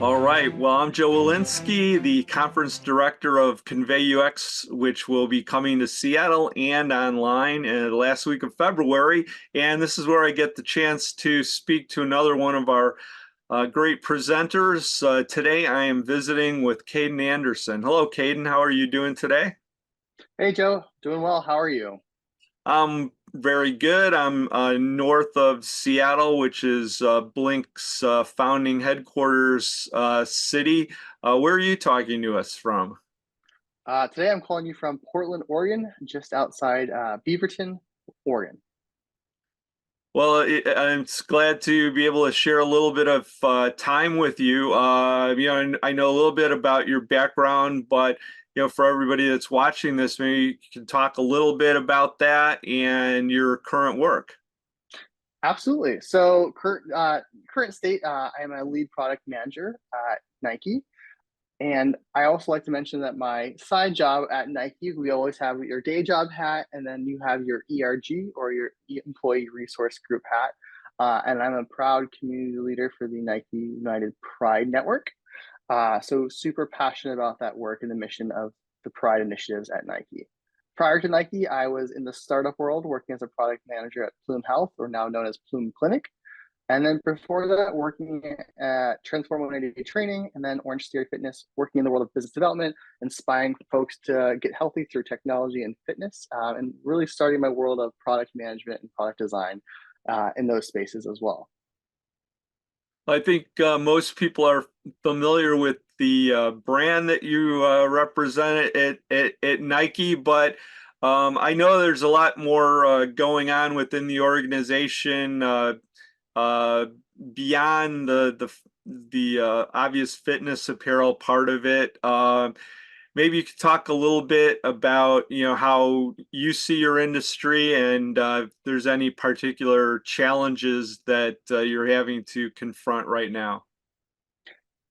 All right. Well, I'm Joe Walensky, the conference director of Convey UX, which will be coming to Seattle and online the last week of February. And this is where I get the chance to speak to another one of our great presenters. Today, I am visiting with Kaiden Anderson. Hello, Kaiden. How are you doing today? Hey Joe, doing well. How are you? I'm very good. I'm north of Seattle, which is Blink's founding headquarters city. Where are you talking to us from? Today I'm calling you from Portland, Oregon, just outside Beaverton, Oregon. Well, I'm glad to be able to share a little bit of time with you. I know a little bit about your background, but for everybody that's watching this, maybe you can talk a little bit about that and your current work. Absolutely. So current state, I am a lead product manager at Nike, and I also like to mention that my side job at Nike, we always have your day job hat, and then you have your ERG or your Employee Resource Group hat. And I'm a proud community leader for the Nike United Pride Network. So super passionate about that work and the mission of the Pride initiatives at Nike. Prior to Nike, I was in the startup world working as a product manager at Plume Health, or now known as Plume Clinic. And then before that, working at Transform 180 Training and then Orange Theory Fitness, working in the world of business development, inspiring folks to get healthy through technology and fitness, and really starting my world of product management and product design in those spaces as well. I think most people are familiar with the brand that you represent at Nike, but I know there's a lot more going on within the organization uh, beyond the obvious fitness apparel part of it. Maybe you could talk a little bit about, how you see your industry and if there's any particular challenges that you're having to confront right now.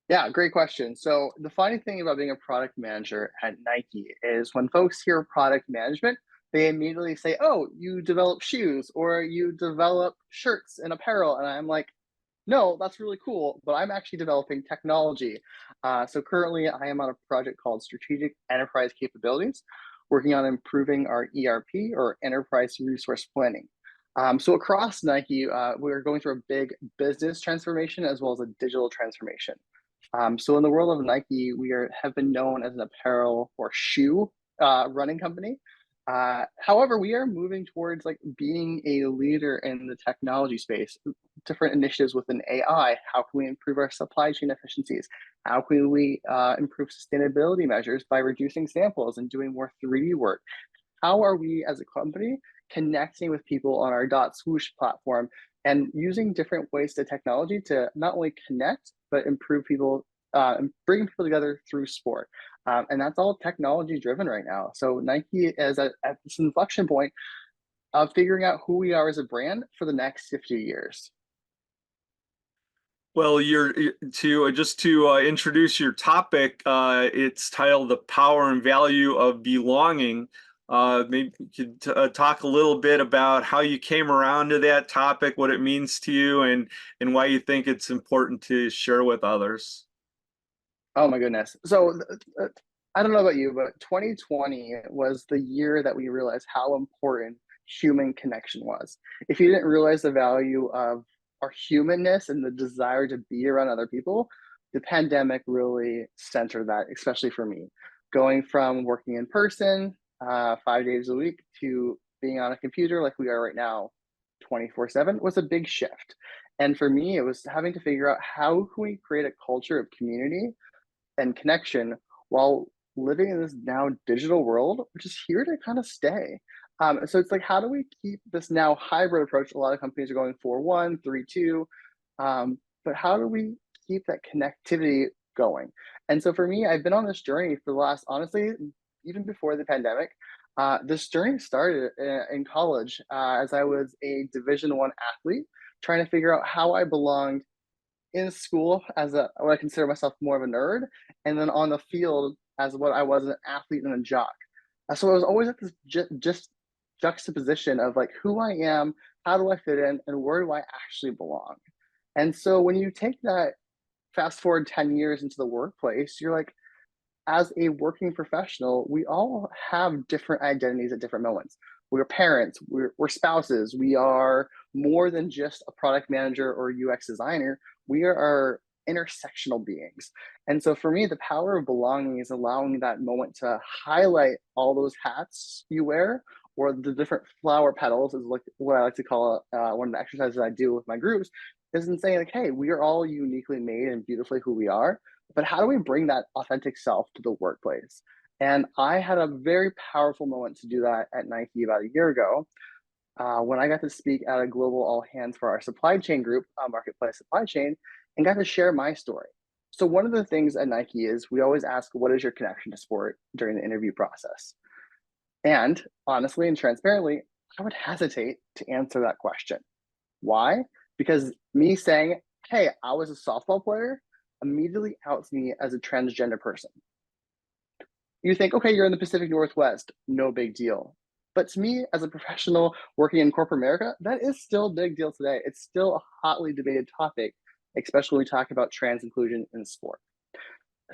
Yeah, great question. So the funny thing about being a product manager at Nike is when folks hear product management, they immediately say, "Oh, you develop shoes or you develop shirts and apparel." And I'm like, "No, that's really cool, but I'm actually developing technology." So currently, I am on a project called Strategic Enterprise Capabilities, working on improving our ERP or Enterprise Resource Planning. So across Nike, we're going through a big business transformation as well as a digital transformation. So in the world of Nike, have been known as an apparel or shoe running company. However, we are moving towards like being a leader in the technology space. Different initiatives within AI. How can we improve our supply chain efficiencies? How can we improve sustainability measures by reducing samples and doing more 3D work? How are we as a company connecting with people on our dot swoosh platform and using different ways to technology to not only connect but improve people and bring people together through sport, and that's all technology driven right now. So Nike is at this inflection point of figuring out who we are as a brand for the next 50 years. Well, you're to just to introduce your topic. It's titled "The Power and Value of Belonging." Maybe you could talk a little bit about how you came around to that topic, what it means to you, and why you think it's important to share with others. Oh my goodness. So I don't know about you, but 2020 was the year that we realized how important human connection was. If you didn't realize the value of our humanness and the desire to be around other people, the pandemic really centered that, especially for me. Going from working in person 5 days a week to being on a computer like we are right now 24/7 was a big shift. And for me, it was having to figure out how can we create a culture of community and connection while living in this now digital world, which is here to kind of stay. So it's like, how do we keep this now hybrid approach? A lot of companies are going 4-1, 3-2, but how do we keep that connectivity going? And so for me, I've been on this journey for the last, honestly, even before the pandemic. This journey started in college, as I was a Division 1 athlete, trying to figure out how I belonged in school as a what I consider myself more of a nerd, and then on the field as what I was, an athlete and a jock. So I was always at this just juxtaposition of like who I am, how do I fit in, and where do I actually belong? And so when you take that fast forward 10 years into the workplace, you're like, as a working professional, we all have different identities at different moments. We're parents, we're spouses, we are more than just a product manager or UX designer. We are intersectional beings. And so for me, the power of belonging is allowing that moment to highlight all those hats you wear, or the different flower petals, is like what I like to call one of the exercises I do with my groups, is in saying like, hey, we are all uniquely made and beautifully who we are, but how do we bring that authentic self to the workplace? And I had a very powerful moment to do that at Nike about a year ago, when I got to speak at a global all hands for our supply chain group, marketplace supply chain, and got to share my story. So one of the things at Nike is we always ask, what is your connection to sport during the interview process? And honestly and transparently, I would hesitate to answer that question. Why? Because me saying, hey, I was a softball player, immediately outs me as a transgender person. You think, okay, you're in the Pacific Northwest, no big deal. But to me, as a professional working in corporate America, that is still a big deal today. It's still a hotly debated topic, especially when we talk about trans inclusion in sport.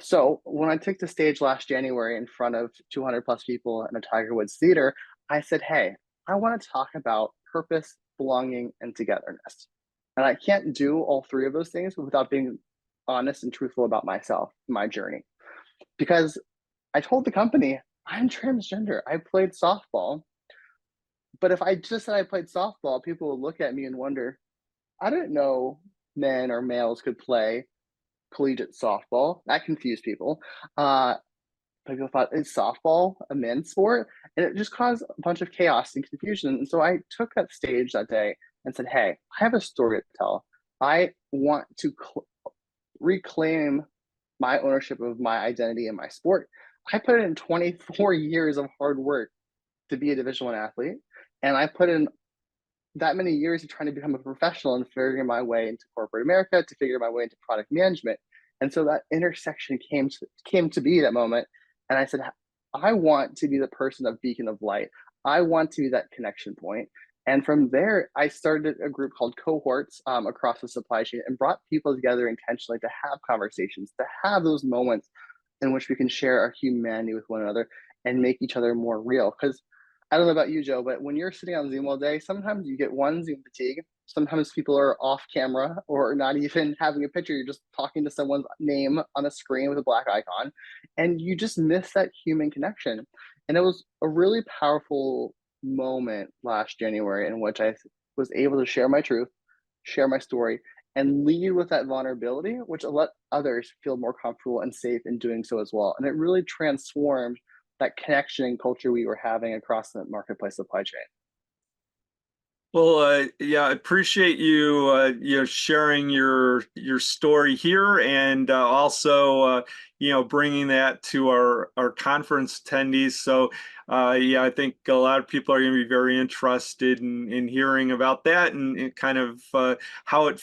So when I took the stage last January in front of 200 plus people in a Tiger Woods theater, I said, hey, I want to talk about purpose, belonging, and togetherness. And I can't do all three of those things without being honest and truthful about myself, my journey. Because I told the company, I'm transgender. I played softball. But if I just said I played softball, people would look at me and wonder, I didn't know men or males could play collegiate softball. That confused people. People thought, is softball a men's sport? And it just caused a bunch of chaos and confusion. And so I took that stage that day and said, hey, I have a story to tell. I want to reclaim my ownership of my identity in my sport. I put in 24 years of hard work to be a Division One athlete, and I put in that many years of trying to become a professional and figuring my way into corporate America, to figure my way into product management. And so that intersection came to be that moment. And I said, I want to be the person of beacon of light. I want to be that connection point. And from there, I started a group called Cohorts across the supply chain and brought people together intentionally to have conversations, to have those moments in which we can share our humanity with one another and make each other more real. Because I don't know about you, Joe, but when you're sitting on Zoom all day, sometimes you get one Zoom fatigue. Sometimes people are off camera or not even having a picture. You're just talking to someone's name on a screen with a black icon, and you just miss that human connection. And it was a really powerful moment last January in which I was able to share my truth, share my story, and lead with that vulnerability, which let others feel more comfortable and safe in doing so as well. And it really transformed that connection and culture we were having across the marketplace supply chain. Well, yeah, I appreciate you, sharing your story here, and also, bringing that to our conference attendees. So, yeah, I think a lot of people are going to be very interested in hearing about that, and kind of how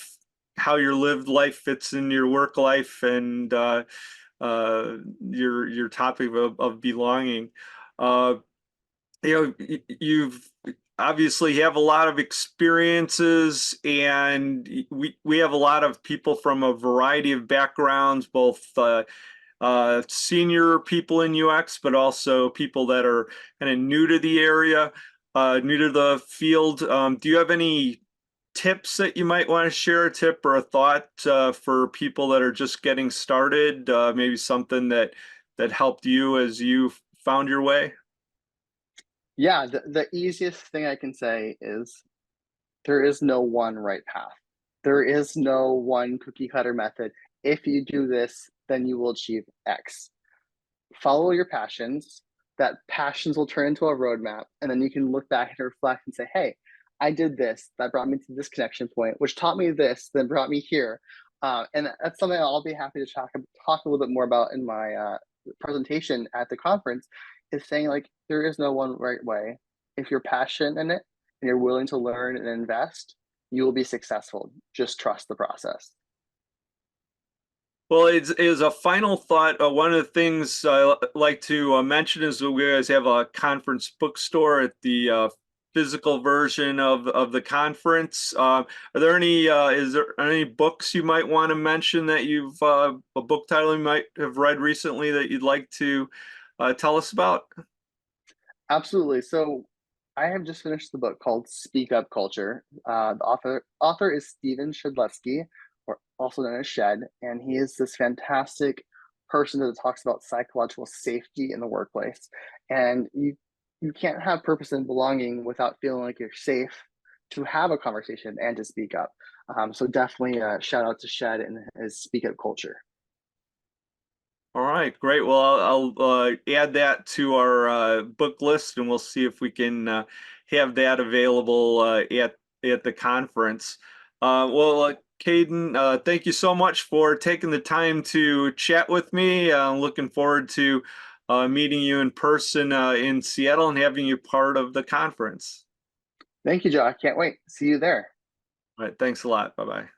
how your lived life fits in your work life, and your topic of belonging. Uh, you've obviously have a lot of experiences, and we have a lot of people from a variety of backgrounds, both senior people in UX, but also people that are kind of new to the area, new to the field. Do you have any tips that you might want to share, a tip or a thought for people that are just getting started? Maybe something that helped you as you found your way? Yeah, the easiest thing I can say is there is no one right path. There is no one cookie cutter method. If you do this, then you will achieve X. Follow your passions. That passions will turn into a roadmap. And then you can look back and reflect and say, hey, I did this. That brought me to this connection point, which taught me this, then brought me here. And that's something I'll be happy to talk a little bit more about in my presentation at the conference, is saying like, there is no one right way. If you're passionate in it and you're willing to learn and invest, you will be successful. Just trust the process. Well, it's a final thought. One of the things I like to mention is that we guys have a conference bookstore at the physical version of the conference. Are there any is there any books you might want to mention that you've a book title you might have read recently that you'd like to tell us about? Absolutely. So I have just finished the book called Speak Up Culture. The author is Steven Shedletsky, or also known as Shed, and he is this fantastic person that talks about psychological safety in the workplace. And you can't have purpose and belonging without feeling like you're safe to have a conversation and to speak up. So definitely shout out to Shed and his Speak Up Culture. All right, great. Well, I'll add that to our book list, and we'll see if we can have that available at the conference. Kaiden, thank you so much for taking the time to chat with me. I'm looking forward to meeting you in person in Seattle and having you part of the conference. Thank you, Joe. I can't wait. See you there. All right, thanks a lot. Bye bye.